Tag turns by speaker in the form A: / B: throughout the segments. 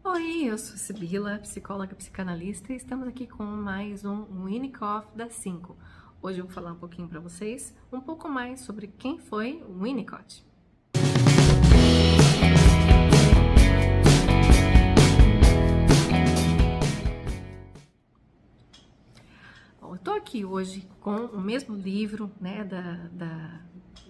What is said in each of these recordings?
A: Oi, eu sou Sibila, psicóloga psicanalista, e estamos aqui com mais um Winnicott das 5. Hoje eu vou falar um pouquinho para vocês, um pouco mais sobre quem foi o Winnicott. Bom, eu tô aqui hoje com o mesmo livro, né,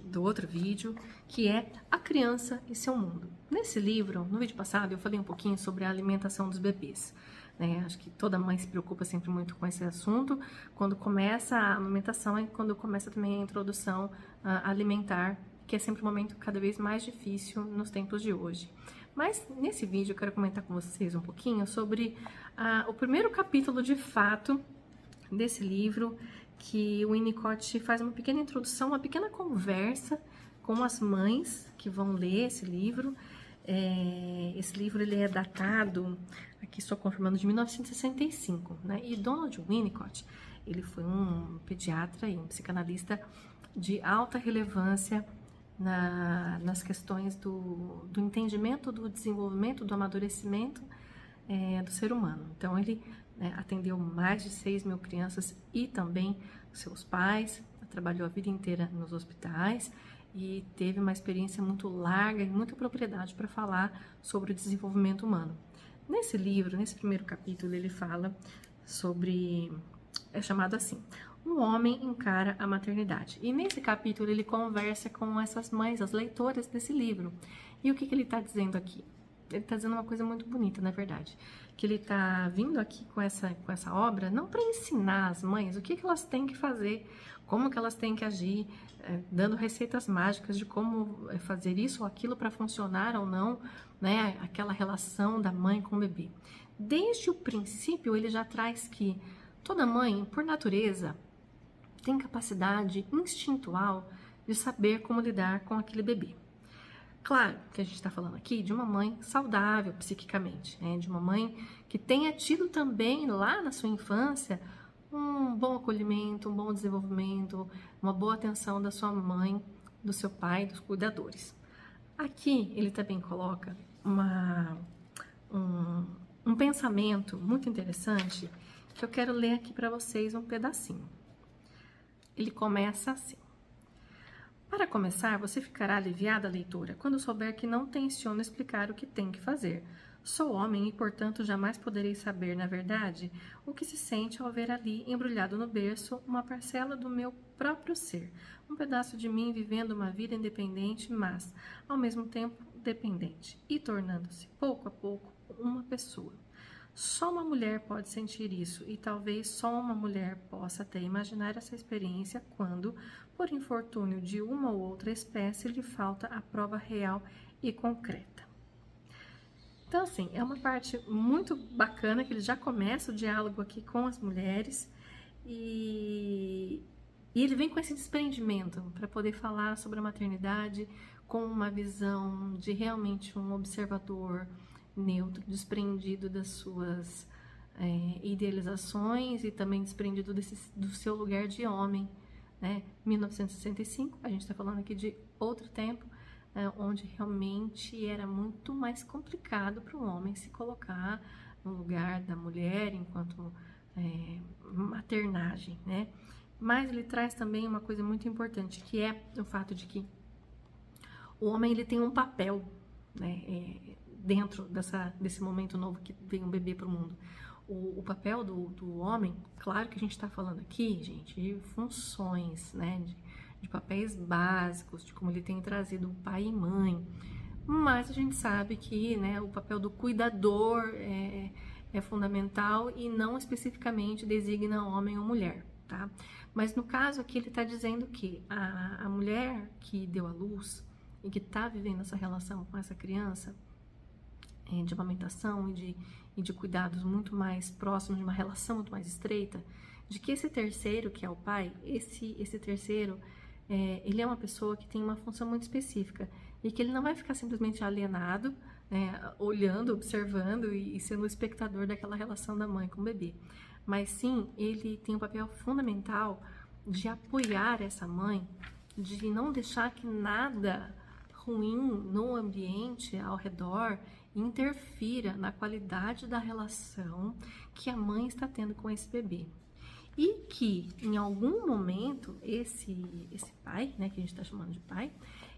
A: do outro vídeo, que é A Criança e Seu Mundo. Nesse livro, no vídeo passado, eu falei um pouquinho sobre a alimentação dos bebês. Né? Acho que toda mãe se preocupa sempre muito com esse assunto. Quando começa a amamentação é quando começa também a introdução alimentar, que é sempre um momento cada vez mais difícil nos tempos de hoje. Mas nesse vídeo eu quero comentar com vocês um pouquinho sobre o primeiro capítulo de fato desse livro, que o Winnicott faz uma pequena introdução, uma pequena conversa com as mães que vão ler esse livro. Esse livro ele é datado, aqui estou confirmando, de 1965, né? E Donald Winnicott, ele foi um pediatra e um psicanalista de alta relevância nas questões do entendimento, do desenvolvimento, do amadurecimento do ser humano. Então, ele atendeu mais de 6.000 crianças e também seus pais, trabalhou a vida inteira nos hospitais e teve uma experiência muito larga e muita propriedade para falar sobre o desenvolvimento humano. Nesse livro, nesse primeiro capítulo, ele fala sobre, é chamado assim, um homem encara a maternidade. E nesse capítulo ele conversa com essas mães, as leitoras desse livro. E o que ele está dizendo aqui? Ele está dizendo uma coisa muito bonita, na verdade, que ele está vindo aqui com essa obra não para ensinar as mães o que elas têm que fazer, como que elas têm que agir, dando receitas mágicas de como fazer isso ou aquilo para funcionar ou não, né, aquela relação da mãe com o bebê. Desde o princípio, ele já traz que toda mãe, por natureza, tem capacidade instintual de saber como lidar com aquele bebê. Claro que a gente está falando aqui de uma mãe saudável psiquicamente, né? De uma mãe que tenha tido também lá na sua infância um bom acolhimento, um bom desenvolvimento, uma boa atenção da sua mãe, do seu pai, dos cuidadores. Aqui ele também coloca um pensamento muito interessante que eu quero ler aqui para vocês um pedacinho. Ele começa assim. Para começar, você ficará aliviada, leitora, quando souber que não tenciono explicar o que tem que fazer. Sou homem e, portanto, jamais poderei saber, na verdade, o que se sente ao ver ali, embrulhado no berço, uma parcela do meu próprio ser, um pedaço de mim vivendo uma vida independente, mas, ao mesmo tempo, dependente, e tornando-se, pouco a pouco, uma pessoa. Só uma mulher pode sentir isso, e talvez só uma mulher possa até imaginar essa experiência quando, por infortúnio de uma ou outra espécie, lhe falta a prova real e concreta. Então, assim, é uma parte muito bacana que ele já começa o diálogo aqui com as mulheres e ele vem com esse desprendimento para poder falar sobre a maternidade com uma visão de realmente um observador neutro, desprendido das suas idealizações e também desprendido do seu lugar de homem, né? 1965, a gente está falando aqui de outro tempo, onde realmente era muito mais complicado para o homem se colocar no lugar da mulher enquanto maternagem, né? Mas ele traz também uma coisa muito importante, que é o fato de que o homem ele tem um papel, né, dentro desse momento novo que vem um bebê para o mundo. O papel do homem, claro que a gente está falando aqui, gente, de funções, né, de papéis básicos, de como ele tem trazido pai e mãe, mas a gente sabe que, né, o papel do cuidador é fundamental e não especificamente designa homem ou mulher, tá? Mas no caso aqui ele está dizendo que a mulher que deu à luz e que está vivendo essa relação com essa criança, de amamentação e de cuidados muito mais próximos, de uma relação muito mais estreita, de que esse terceiro, que é o pai, esse terceiro, ele é uma pessoa que tem uma função muito específica e que ele não vai ficar simplesmente alienado, olhando, observando e sendo o espectador daquela relação da mãe com o bebê, mas sim, ele tem um papel fundamental de apoiar essa mãe, de não deixar que nada ruim no ambiente ao redor interfira na qualidade da relação que a mãe está tendo com esse bebê. E que, em algum momento, esse pai, né, que a gente está chamando de pai,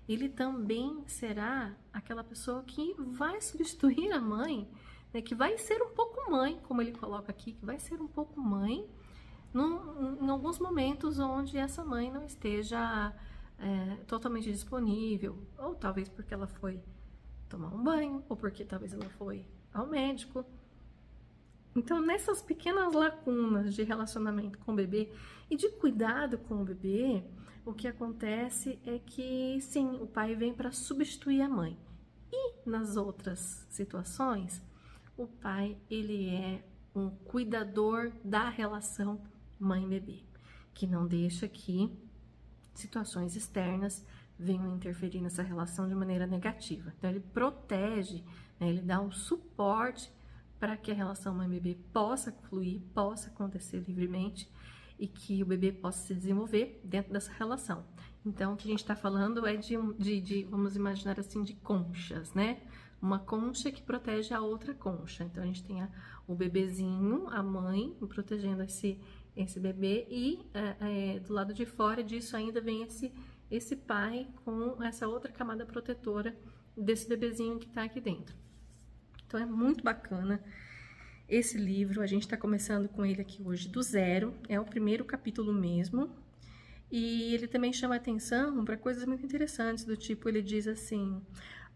A: ele também será aquela pessoa que vai substituir a mãe, né, que vai ser um pouco mãe, como ele coloca aqui, que vai ser um pouco mãe, em alguns momentos onde essa mãe não esteja totalmente disponível, ou talvez porque ela foi tomar um banho, ou porque talvez ela foi ao médico. Então, nessas pequenas lacunas de relacionamento com o bebê e de cuidado com o bebê, o que acontece é que, sim, o pai vem para substituir a mãe. E nas outras situações, o pai, ele é um cuidador da relação mãe-bebê, que não deixa que situações externas venham interferir nessa relação de maneira negativa. Então, ele protege, né, ele dá um suporte para que a relação mãe-bebê possa fluir, possa acontecer livremente e que o bebê possa se desenvolver dentro dessa relação. Então, o que a gente está falando é vamos imaginar assim, de conchas, né? Uma concha que protege a outra concha. Então, a gente tem o bebezinho, a mãe, protegendo esse bebê e do lado de fora disso ainda vem esse pai com essa outra camada protetora desse bebezinho que está aqui dentro. Então, é muito bacana esse livro. A gente está começando com ele aqui hoje do zero. É o primeiro capítulo mesmo. E ele também chama atenção para coisas muito interessantes, do tipo, ele diz assim: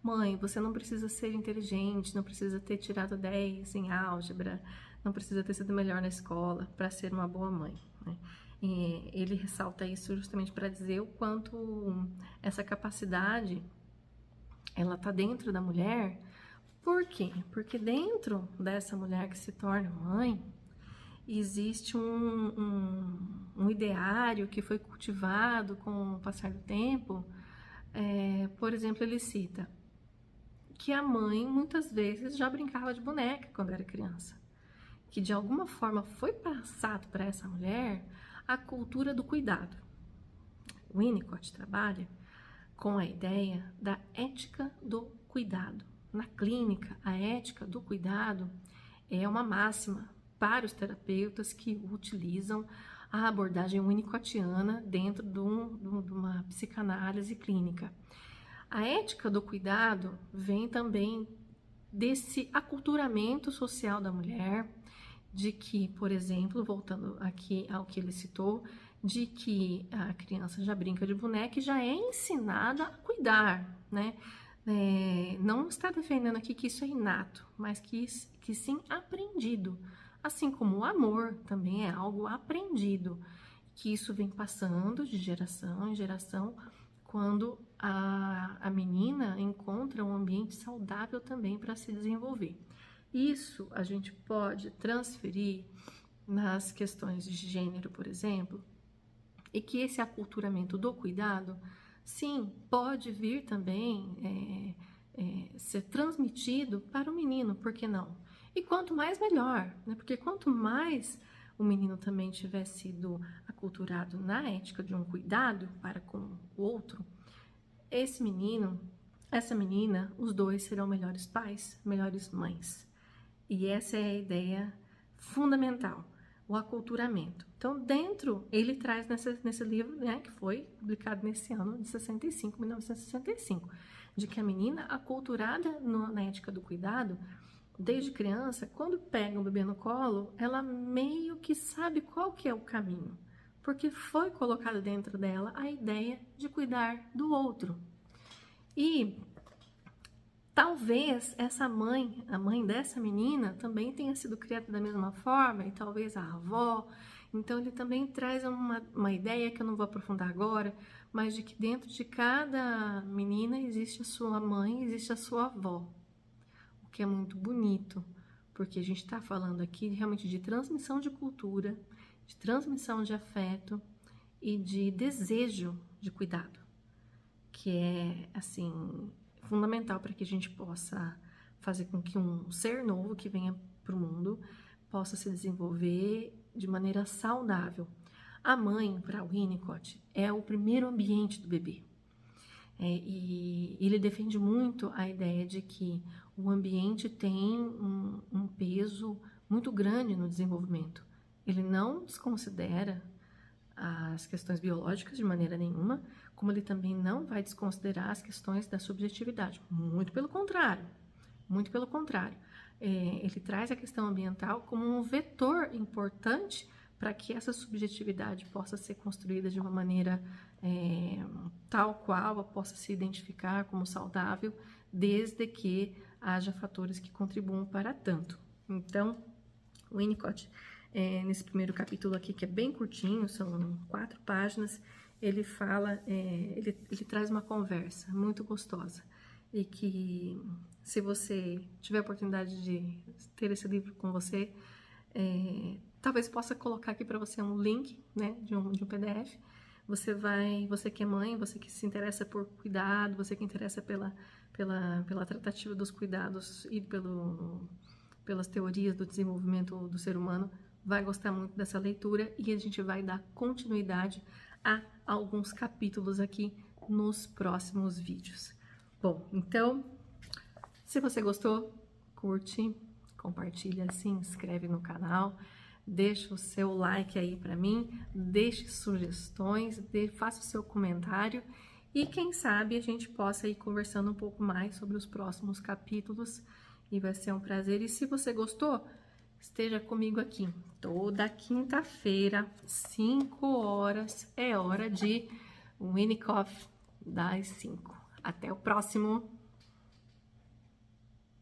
A: mãe, você não precisa ser inteligente, não precisa ter tirado 10 em álgebra, não precisa ter sido melhor na escola para ser uma boa mãe, né? E ele ressalta isso justamente para dizer o quanto essa capacidade ela está dentro da mulher. Por quê? Porque dentro dessa mulher que se torna mãe, existe um ideário que foi cultivado com o passar do tempo. Por exemplo, ele cita que a mãe muitas vezes já brincava de boneca quando era criança, que de alguma forma foi passado para essa mulher a cultura do cuidado. O Winnicott trabalha com a ideia da ética do cuidado. Na clínica, a ética do cuidado é uma máxima para os terapeutas que utilizam a abordagem winnicottiana dentro de uma psicanálise clínica. A ética do cuidado vem também desse aculturamento social da mulher, de que, por exemplo, voltando aqui ao que ele citou, de que a criança já brinca de boneca e já é ensinada a cuidar, né? Não está defendendo aqui que isso é inato, mas que sim aprendido. Assim como o amor também é algo aprendido, que isso vem passando de geração em geração, quando a menina encontra um ambiente saudável também para se desenvolver. Isso a gente pode transferir nas questões de gênero, por exemplo, e que esse aculturamento do cuidado, sim, pode vir também ser transmitido para o menino, por que não? E quanto mais, melhor, né? Porque quanto mais o menino também tiver sido aculturado na ética de um cuidado para com o outro, esse menino, essa menina, os dois serão melhores pais, melhores mães. E essa é a ideia fundamental, o aculturamento. Então, ele traz nesse livro, né, que foi publicado nesse ano de 1965, de que a menina aculturada na ética do cuidado, desde criança, quando pega um bebê no colo, ela meio que sabe qual que é o caminho, porque foi colocada dentro dela a ideia de cuidar do outro. E talvez essa mãe, a mãe dessa menina, também tenha sido criada da mesma forma, e talvez a avó. Então, ele também traz uma ideia que eu não vou aprofundar agora, mas de que dentro de cada menina existe a sua mãe, existe a sua avó, o que é muito bonito, porque a gente está falando aqui realmente de transmissão de cultura, de transmissão de afeto e de desejo de cuidado, que é, assim, fundamental para que a gente possa fazer com que um ser novo que venha para o mundo possa se desenvolver de maneira saudável. A mãe, para Winnicott, é o primeiro ambiente do bebê. E ele defende muito a ideia de que o ambiente tem um peso muito grande no desenvolvimento. Ele não desconsidera as questões biológicas de maneira nenhuma, como ele também não vai desconsiderar as questões da subjetividade. Muito pelo contrário. Muito pelo contrário. Ele traz a questão ambiental como um vetor importante para que essa subjetividade possa ser construída de uma maneira tal qual possa se identificar como saudável, desde que haja fatores que contribuam para tanto. Então, o Winnicott, nesse primeiro capítulo aqui, que é bem curtinho, são 4 páginas, ele fala, ele traz uma conversa muito gostosa, e que se você tiver a oportunidade de ter esse livro com você, talvez possa colocar aqui para você um link, né, de um PDF. Você que é mãe, você que se interessa por cuidado, você que interessa pela tratativa dos cuidados e pelas teorias do desenvolvimento do ser humano, vai gostar muito dessa leitura, e a gente vai dar continuidade a alguns capítulos aqui nos próximos vídeos. Bom, então, se você gostou, curte, compartilha, se inscreve no canal, deixa o seu like aí para mim, deixe sugestões, faça o seu comentário, e quem sabe a gente possa ir conversando um pouco mais sobre os próximos capítulos, e vai ser um prazer. E se você gostou, esteja comigo aqui toda quinta-feira, 5 horas, é hora de Winnicott das 5. Até o próximo!